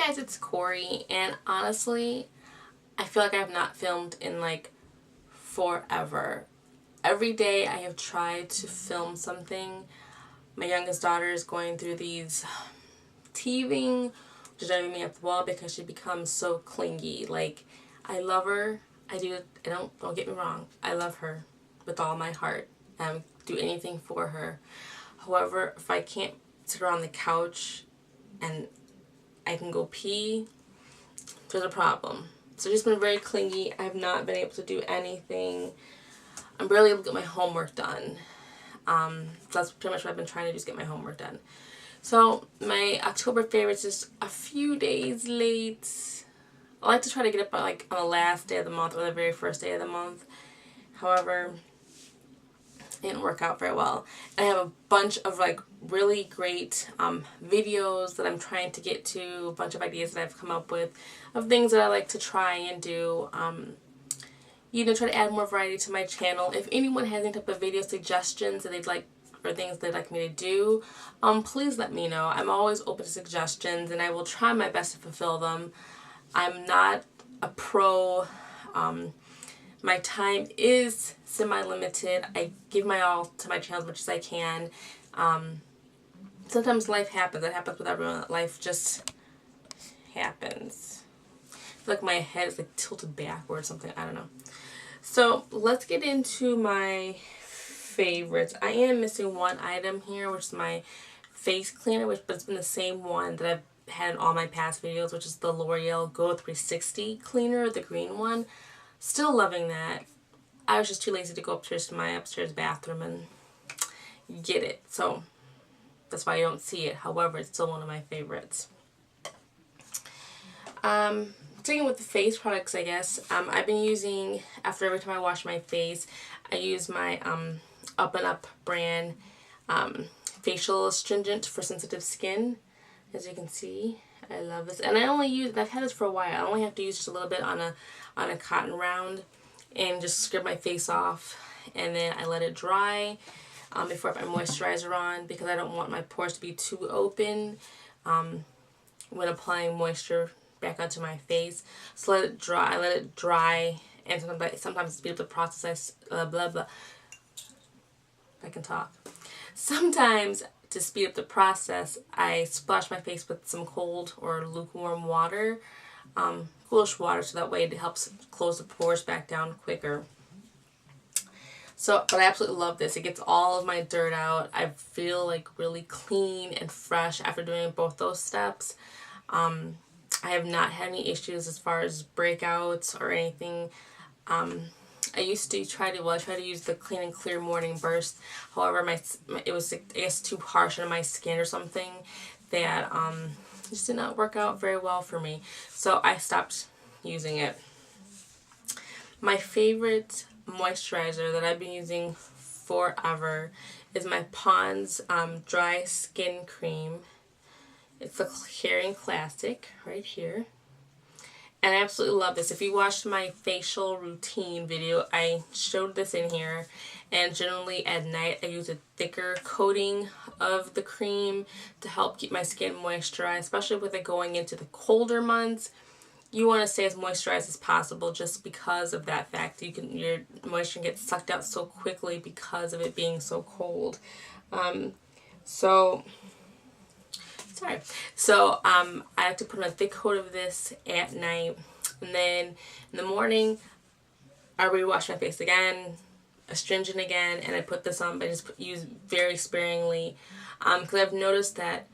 guys, it's Corey, and honestly, I feel like I have not filmed in like forever. Every day I have tried to film something. My youngest daughter is going through these teething, which is driving me up the wall because she becomes so clingy. Like, I love her. I do. Don't get me wrong. I love her with all my heart. Do anything for her. However, if I can't sit her on the couch and I can go pee, there's a problem. So she's been very clingy. I have not been able to do anything. I'm barely able to get my homework done. So that's pretty much what I've been trying to do, is get my homework done. So my October favorites is a few days late. I like to try to get up like on the last day of the month or the very first day of the month. However, it didn't work out very well. And I have a bunch of like really great videos that I'm trying to get to, a bunch of ideas that I've come up with of things that I like to try and do. Try to add more variety to my channel. If anyone has any type of video suggestions that they'd like, or things they'd like me to do, please let me know. I'm always open to suggestions and I will try my best to fulfill them. I'm not a pro. My time is semi-limited. I give my all to my channel as much as I can. Sometimes life happens. That happens with everyone. Life just happens. I feel like my head is like tilted backward or something. I don't know. So let's get into my favorites. I am missing one item here, which is my face cleaner, but it's been the same one that I've had in all my past videos, which is the L'Oreal Go 360 cleaner, the green one. Still loving that. I was just too lazy to go upstairs to my upstairs bathroom and get it. So that's why you don't see it. However, it's still one of my favorites. Sticking with the face products, I guess, I've been using, after every time I wash my face, I use my Up and Up brand facial astringent for sensitive skin. As you can see, I love this. And I've had this for a while. I only have to use just a little bit on a cotton round and just scrub my face off. And then I let it dry before I put my moisturizer on, because I don't want my pores to be too open when applying moisture back onto my face. So let it dry, and sometimes speed up the process. I can talk. Sometimes to speed up the process, I splash my face with some cold or lukewarm water, coolish water, so that way it helps close the pores back down quicker. So, but I absolutely love this. It gets all of my dirt out. I feel like really clean and fresh after doing both those steps. I have not had any issues as far as breakouts or anything. I used to try to use the Clean and Clear Morning Burst. However, it was, I guess, too harsh on my skin or something that just did not work out very well for me. So I stopped using it. My favorite moisturizer that I've been using forever is my Pond's Dry Skin Cream. It's the Caring Classic right here. And I absolutely love this. If you watched my facial routine video, I showed this in here. And generally at night, I use a thicker coating of the cream to help keep my skin moisturized, especially with it going into the colder months. You want to stay as moisturized as possible just because of that fact. Your moisture gets sucked out so quickly because of it being so cold. I have to put on a thick coat of this at night, and then in the morning I rewash my face again, astringent again, and I put this on, but I just use very sparingly, because I've noticed that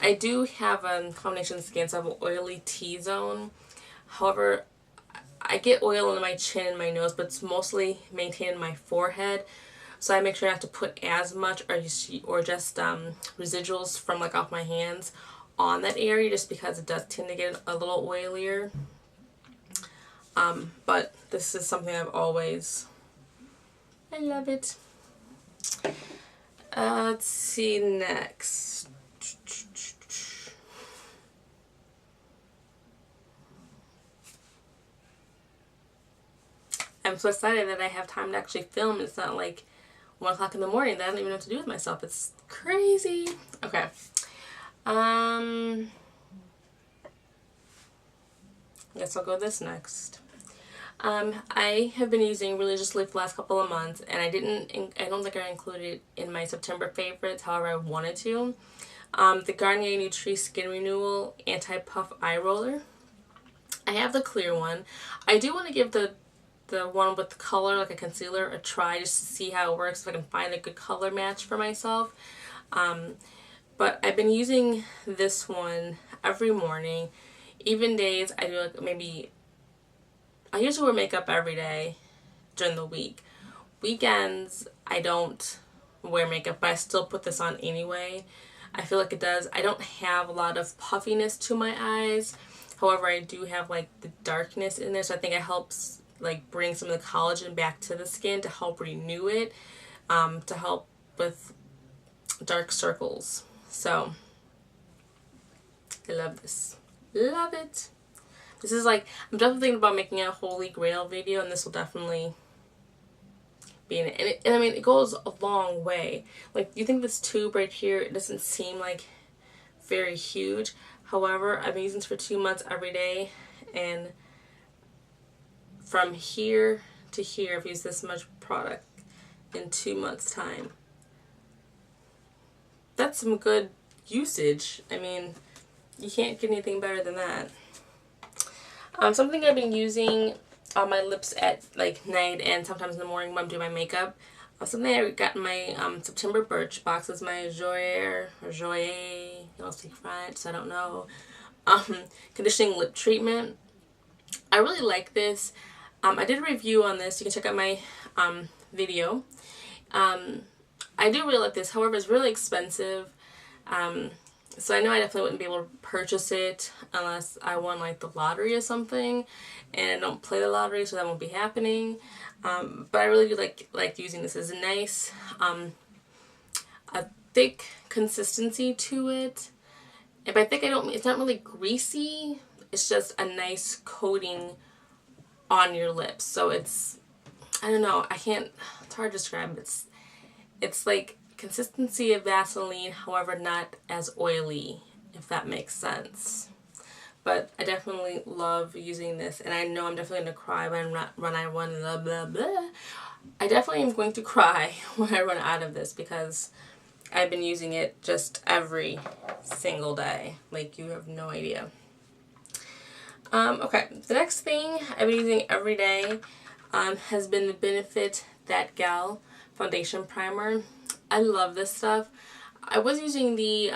I do have a combination skin, so I have an oily T-zone. However, I get oil in my chin and my nose, but it's mostly maintained in my forehead. So I make sure not to put as much or just residuals from like off my hands on that area, just because it does tend to get a little oilier. But this is something I love it. Let's see next. I'm so excited that I have time to actually film. It's not like 1 o'clock in the morning that I don't even know what to do with myself. It's crazy. Okay. I guess I'll go this next. I have been using Religiously for the last couple of months, and I don't think I included it in my September favorites, however I wanted to. The Garnier Nutri Skin Renewal Anti-Puff Eye Roller. I have the clear one. I do want to give the one with the color, like a concealer, a try just to see how it works, if I can find a good color match for myself. But I've been using this one every morning. Even days, I do like maybe, I usually wear makeup every day during the week. Weekends, I don't wear makeup, but I still put this on anyway. I feel like it does. I don't have a lot of puffiness to my eyes. However, I do have like the darkness in there, so I think it helps like bring some of the collagen back to the skin to help renew it, to help with dark circles. So I love this. Love it. This is like, I'm definitely thinking about making a Holy Grail video, and this will definitely be in it. And I mean, it goes a long way. Like, you think this tube right here, it doesn't seem like very huge. However, I've been using this for 2 months every day, and from here to here, I've used this much product in 2 months' time. That's some good usage. I mean, you can't get anything better than that. Something I've been using on my lips at like night and sometimes in the morning when I'm doing my makeup. Something I got in my September Birch box is my Joyer, you don't speak French, so I don't know. Conditioning lip treatment. I really like this. I did a review on this. You can check out my video. I do really like this. However, it's really expensive. So I know I definitely wouldn't be able to purchase it unless I won like the lottery or something, and I don't play the lottery, so that won't be happening. But I really do like using this. It's a nice, a thick consistency to it. And by thick, it's not really greasy. It's just a nice coating on your lips. So it's, I don't know, it's hard to describe. It's like consistency of Vaseline, however not as oily, if that makes sense. But I definitely love using this, and I know I'm definitely going to cry when I run blah blah blah. I definitely am going to cry when I run out of this, because I've been using it just every single day. Like, you have no idea. Okay, the next thing I've been using every day has been the Benefit That Gal Foundation Primer. I love this stuff. I was using the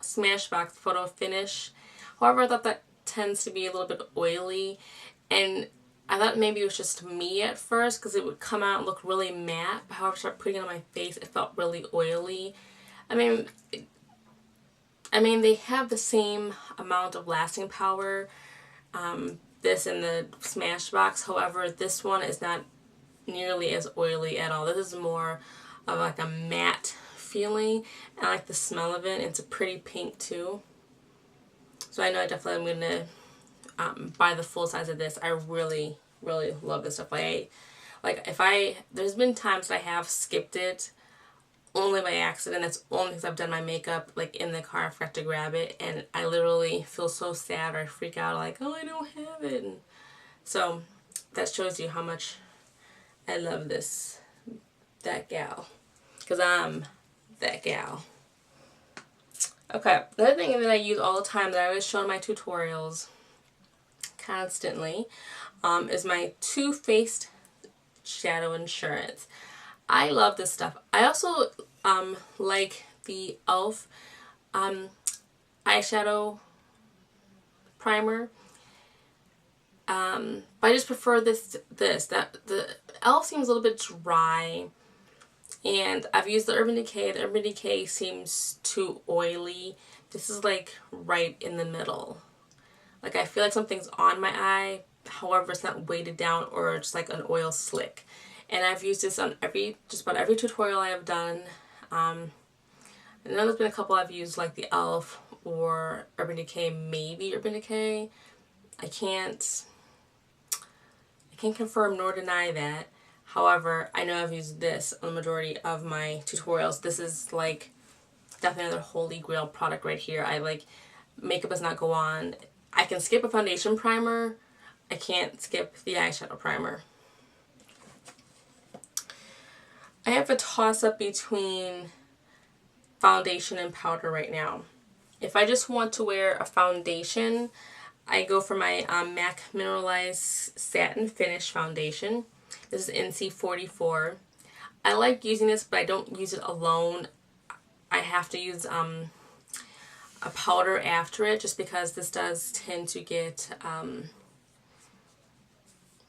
Smashbox Photo Finish. However, I thought that tends to be a little bit oily, and I thought maybe it was just me at first because it would come out and look really matte. But however, I started putting it on my face, it felt really oily. I mean, they have the same amount of lasting power, this and the Smashbox. However, this one is not nearly as oily at all. This is more of like a matte feeling. I like the smell of it. It's a pretty pink too. So I know I definitely am going to buy the full size of this. I really, really love this stuff. There's been times I have skipped it only by accident. That's only because I've done my makeup like in the car. I forgot to grab it, and I literally feel so sad, or I freak out like, oh, I don't have it. And so that shows you how much I love that gal, because I'm that gal. Okay, the other thing that I use all the time that I always show in my tutorials constantly is my Too Faced Shadow Insurance. I love this stuff. I also like the e.l.f. eyeshadow primer. But I just prefer the e.l.f. seems a little bit dry, and I've used the Urban Decay. The Urban Decay seems too oily. This is like right in the middle. Like, I feel like something's on my eye, however it's not weighted down or just like an oil slick. And I've used this on just about every tutorial I have done. I know there's been a couple I've used, like the e.l.f. or Urban Decay, maybe Urban Decay. I can't confirm nor deny that. However, I know I've used this on the majority of my tutorials. This is like definitely another holy grail product right here. makeup does not go on. I can skip a foundation primer. I can't skip the eyeshadow primer. I have a toss-up between foundation and powder right now. If I just want to wear a foundation, I go for my MAC Mineralized Satin Finish Foundation. This is NC44. I like using this, but I don't use it alone. I have to use a powder after it, just because this does tend to get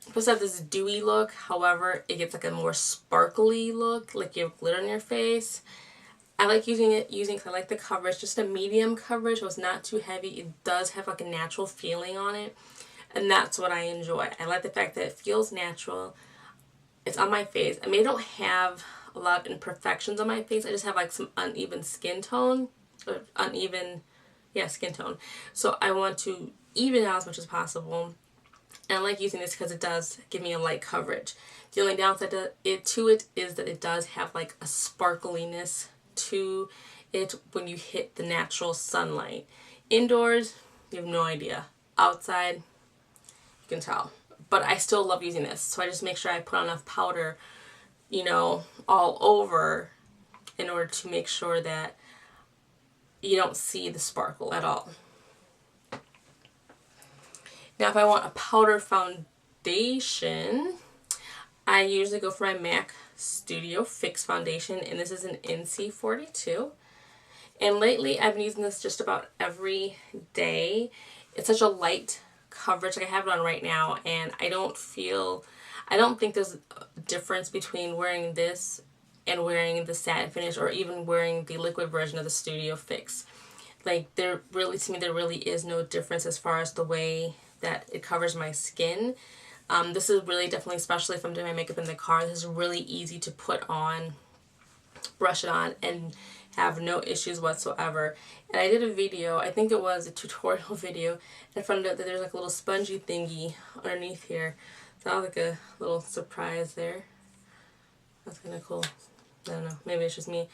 supposed to have this dewy look. However, it gets like a more sparkly look, like you have glitter on your face. I like using because I like the coverage, just a medium coverage, so it's not too heavy. It does have like a natural feeling on it, and that's what I enjoy. I like the fact that it feels natural. It's on my face. I mean, I don't have a lot of imperfections on my face. I just have like some uneven skin tone, or skin tone. So I want to even it out as much as possible. And I like using this because it does give me a light coverage. The only downside to it is that it does have like a sparkliness to it when you hit the natural sunlight. Indoors, you have no idea. Outside, you can tell. But I still love using this, so I just make sure I put on enough powder, you know, all over in order to make sure that you don't see the sparkle at all. Now, if I want a powder foundation, I usually go for my MAC Studio Fix Foundation, and this is an NC42. And lately, I've been using this just about every day. It's such a light coverage. Like I have it on right now, and I don't think there's a difference between wearing this and wearing the satin finish, or even wearing the liquid version of the Studio Fix. Like, to me, there really is no difference as far as the way that it covers my skin. This is really definitely, especially if I'm doing my makeup in the car, this is really easy to put on, brush it on, and have no issues whatsoever. And I did a video, I think it was a tutorial video, and I found out that there's like a little spongy thingy underneath here. So that was like a little surprise there. That's kind of cool. I don't know, maybe it's just me.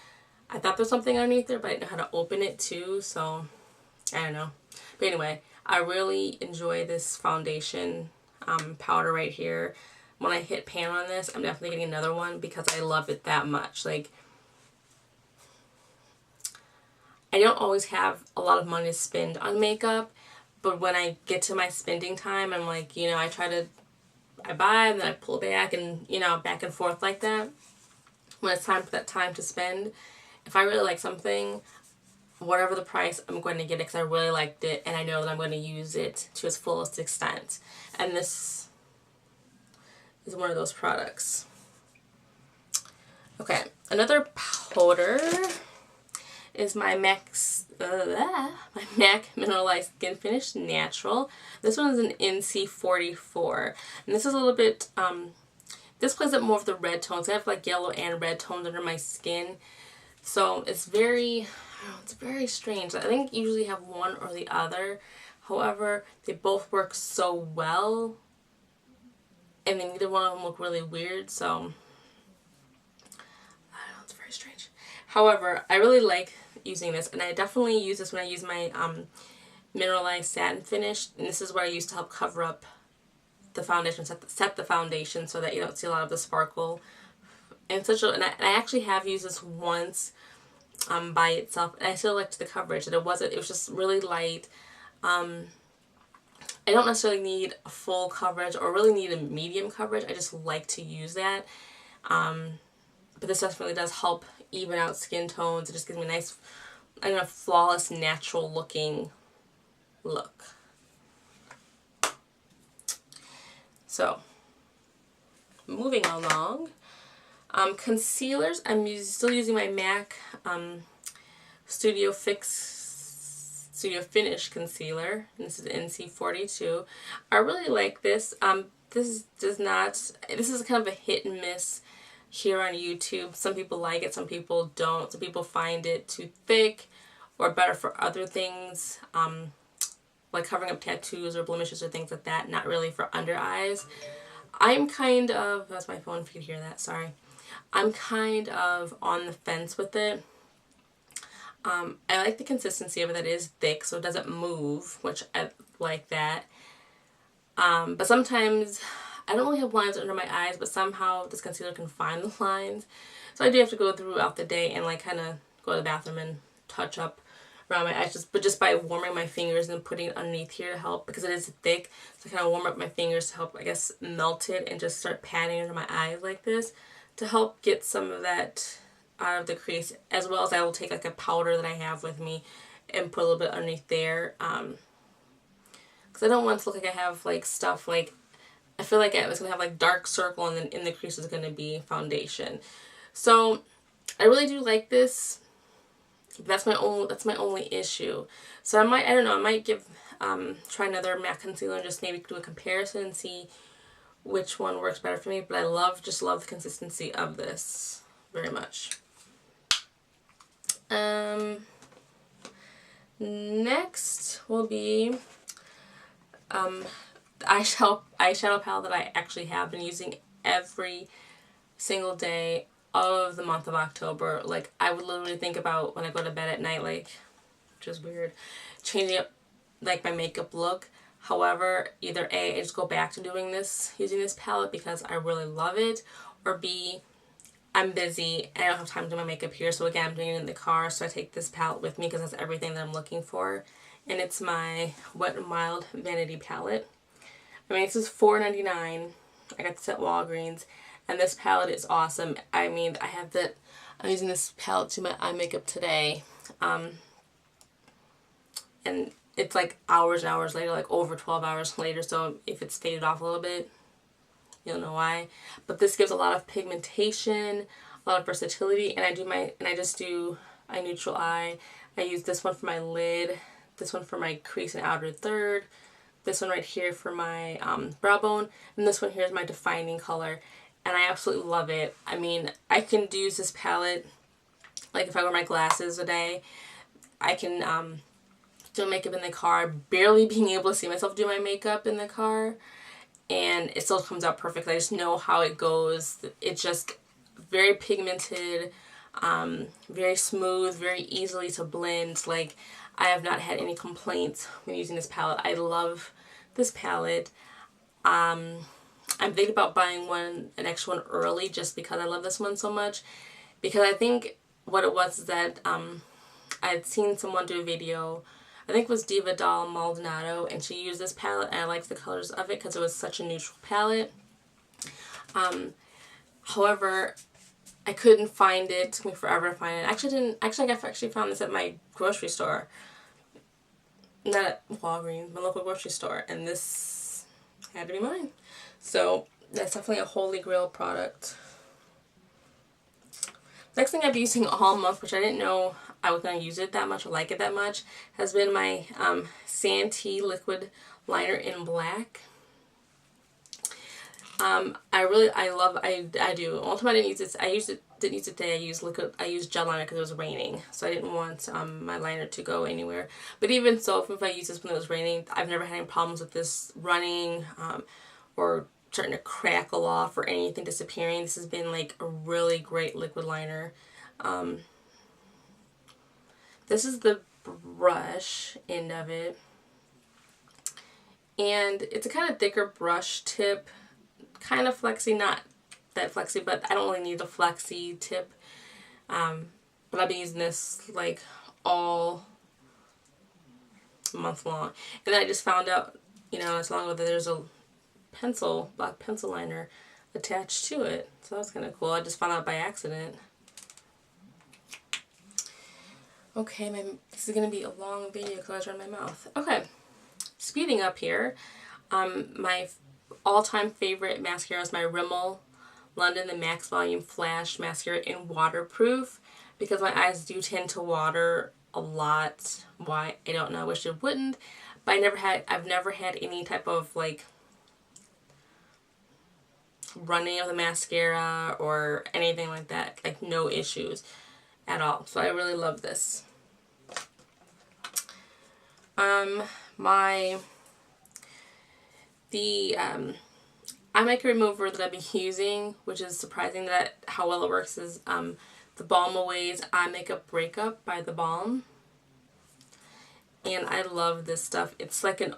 I thought there was something underneath there, but I didn't know how to open it too, so I don't know. But anyway, I really enjoy this foundation powder right here. When I hit pan on this, I'm definitely getting another one because I love it that much. Like, I don't always have a lot of money to spend on makeup, but when I get to my spending time, I'm like, you know, I buy and then I pull back, and, you know, back and forth like that. When it's time for that time to spend, if I really like something, whatever the price, I'm going to get it because I really liked it and I know that I'm going to use it to its fullest extent. And this is one of those products. Okay, another powder is my MAC Mineralized Skin Finish Natural. This one is an NC44, and this is a little bit, this plays up more of the red tones. I have like yellow and red tones under my skin, so it's very strange. I think you usually have one or the other. However, they both work so well, and then neither one of them look really weird, so I don't know, it's very strange. However, I really like using this, and I definitely use this when I use my Mineralized Satin Finish, and this is what I use to help cover up the foundation, set the foundation so that you don't see a lot of the sparkle. And I actually have used this once by itself, and I still liked the coverage. And it was just really light. I don't necessarily need a full coverage or really need a medium coverage. I just like to use that. But this definitely does help even out skin tones. It just gives me a nice, I don't know, flawless, natural looking look. So, moving along. Concealers, I'm still using my MAC Studio Finish Concealer. And this is NC42. I really like this. This is kind of a hit and miss here on YouTube. Some people like it, some people don't. Some people find it too thick or better for other things, like covering up tattoos or blemishes or things like that, not really for under eyes. I'm kind of, that's my phone if you hear that, sorry. I'm kind of on the fence with it. I like the consistency of it, that it is thick so it doesn't move, which I like that. But sometimes I don't really have lines under my eyes, but somehow this concealer can find the lines. So I do have to go throughout the day and like kind of go to the bathroom and touch up around my eyes, just by warming my fingers and putting it underneath here to help, because it is thick. So I kind of warm up my fingers to help, I guess, melt it, and just start patting under my eyes like this to help get some of that out of the crease, as well as I will take like a powder that I have with me and put a little bit underneath there, because I don't want it to look like I have like stuff like, I feel like I was going to have like dark circle and then in the crease is going to be foundation. So I really do like this. That's my only issue. So I might try another matte concealer and just maybe do a comparison and see which one works better for me. But I just love the consistency of this very much. Next will be the eyeshadow palette that I actually have been using every single day of the month of October. Like, I would literally think about when I go to bed at night, like, which is weird, changing up like my makeup look. However, either A, I just go back to using this palette because I really love it, or B, I'm busy and I don't have time to do my makeup here, so again, I'm doing it in the car, so I take this palette with me because that's everything that I'm looking for. And it's my Wet n Wild Vanity palette. I mean, this is $4.99. I got this at Walgreens. And this palette is awesome. I mean, I'm using this palette to my eye makeup today. And it's like hours and hours later, like over 12 hours later. So if it's faded off a little bit, you'll know why. But this gives a lot of pigmentation, a lot of versatility. And I just do a neutral eye. I use this one for my lid, this one for my crease and outer third, this one right here for my brow bone, and this one here is my defining color. And I absolutely love it. I mean, I can use this palette, like if I wear my glasses a day, I can do makeup in the car, barely being able to see myself do my makeup in the car, and it still comes out perfect. I just know how it goes. It's just very pigmented, very smooth, very easily to blend. Like, I have not had any complaints when using this palette. I love this palette. I'm thinking about buying an extra one early just because I love this one so much. Because I think what it was is that I had seen someone do a video, I think it was Diva Doll Maldonado, and she used this palette and I liked the colors of it because it was such a neutral palette. However, I couldn't find it. It took me forever to find it. I found this at my grocery store. Not at Walgreens, my local grocery store, and this had to be mine. So that's definitely a holy grail product. Next thing I've been using all month, which I didn't know I was going to use it that much or like it that much, has been my Santee liquid liner in black. I do. All the time I didn't use this. Didn't use it today. I used gel liner because it was raining, so I didn't want my liner to go anywhere. But even so, if I use this when it was raining, I've never had any problems with this running or starting to crackle off or anything disappearing. This has been like a really great liquid liner. This is the brush end of it, and it's a kind of thicker brush tip, kind of flexy, not that flexy, but I don't really need a flexy tip. But I've been using this like all month long, and then I just found out, it's long ago that there's a black pencil liner attached to it, so that's kind of cool. I just found out by accident. Okay, this is going to be a long video because I was running my mouth. Okay, speeding up here, my all-time favorite mascara is my Rimmel London the Max Volume Flash Mascara in Waterproof, because my eyes do tend to water a lot. Why? I don't know. I wish it wouldn't, but I've never had any type of like running of the mascara or anything like that. Like, no issues at all. So I really love this. The eye makeup remover that I've been using, which is surprising that how well it works, is the Balm Away's Eye Makeup Breakup by The Balm. And I love this stuff. It's like a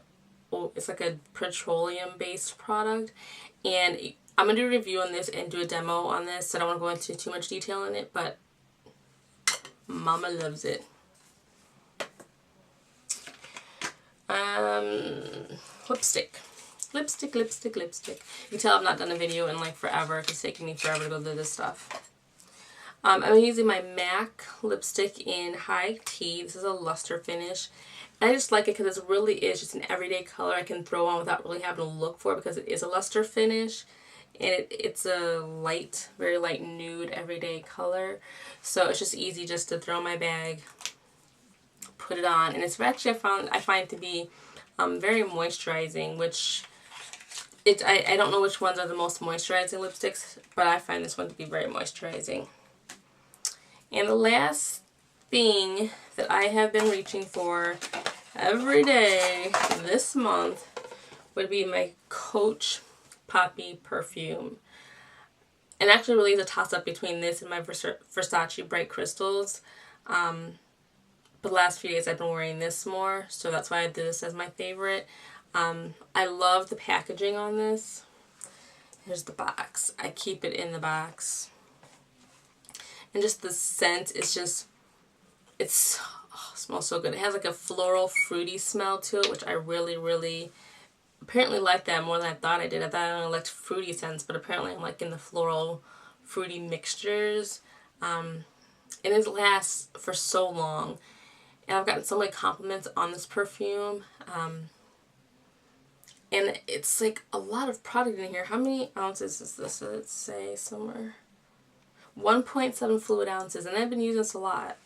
petroleum based product, and I'm gonna do a review on this and do a demo on this, so I don't want to go into too much detail in it, but mama loves it. Lipstick. You can tell I've not done a video in like forever. It's taking me forever to go through this stuff. I'm using my MAC lipstick in High Tea. This is a luster finish. And I just like it because it really is just an everyday color I can throw on without really having to look for it, because it is a luster finish. And it's a light, very light nude everyday color. So it's just easy just to throw in my bag, put it on. And it's actually, I find it to be very moisturizing, which I don't know which ones are the most moisturizing lipsticks, but I find this one to be very moisturizing. And the last thing that I have been reaching for every day this month would be my Coach Poppy perfume. And actually really is a toss-up between this and my Versace Bright Crystals. But the last few days I've been wearing this more, so that's why I did this as my favorite. I love the packaging on this. Here's the box. I keep it in the box. And just the scent is just, it smells so good. It has like a floral, fruity smell to it, which I really, really apparently like that more than I thought I did. I thought I only liked fruity scents, but apparently I'm liking the floral, fruity mixtures. And it lasts for so long. And I've gotten so many compliments on this perfume. And it's like a lot of product in here. How many ounces is this? Does it say somewhere? 1.7 fluid ounces. And I've been using this a lot.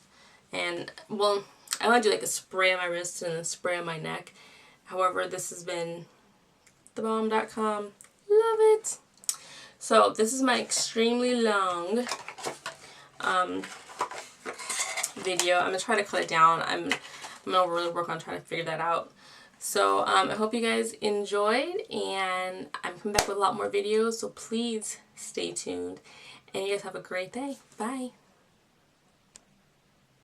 And, well, I want to do like a spray on my wrist and a spray on my neck. However, this has been thebalm.com. Love it. So, this is my extremely long video. I'm going to try to cut it down. I'm going to really work on trying to figure that out. So, I hope you guys enjoyed, and I'm coming back with a lot more videos, so please stay tuned. And you guys have a great day. Bye.